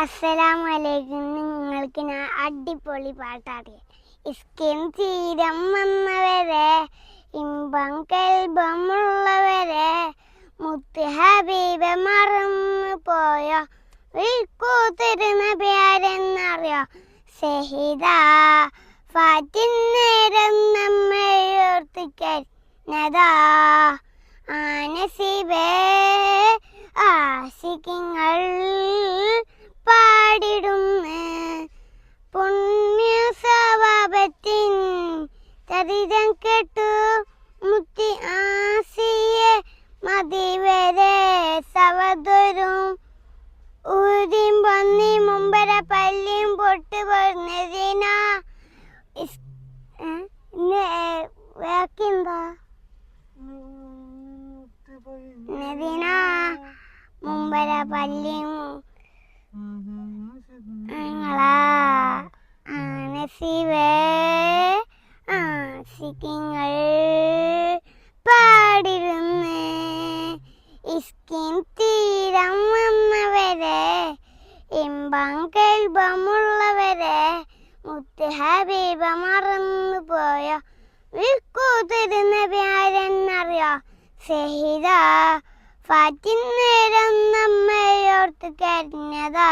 അസ്സലാമലൈക്കും. നിങ്ങൾക്ക് ഞാൻ അടിപൊളി പാട്ടാടിയ ഇസ്കിൻ തീരം വന്നവരെ, ഇമ്പം കൽബമുള്ളവരെ, മുത്ത് ഹബീബ മറന്നു പോയോ, വിൽക്കൂത്തിരുന്ന പേരെന്നറിയോ, ഷഹീദ ഫാത്തിൻ നേരം നമ്മയോർത്തിക്കുന്നതാ, ആനസിബേ ആശിക്കിങ്ങൾ പാടിടുന്നു പുണ്യ സ്വഭാവത്തിൻ ചരിതം കേട്ടു മുത്തി ആസിയെ മതിവരെ സവദരും ഊതിയും പൊന്നി മുമ്പര പല്ലിയും പൊട്ട് പറഞ്ഞതിന വാക്കെന്താ നദീന മുമ്പര പല്ലിയും ആനസിവേ ആശിക്കിങ്ങൾ പാടിരുന്ന് ഇസ്കിൻ തീരം വന്നവരെ, ഇമ്പം കൽബമുള്ളവരെ, മുത്ത് ഹബീബ മറന്നു പോയോ, വിൽക്കൂത്തിരുന്ന പേരെന്നറിയോ, ഷഹീദ ഫാത്തിൻ നേരം നമ്മയോർത്ത് കരഞ്ഞതാ.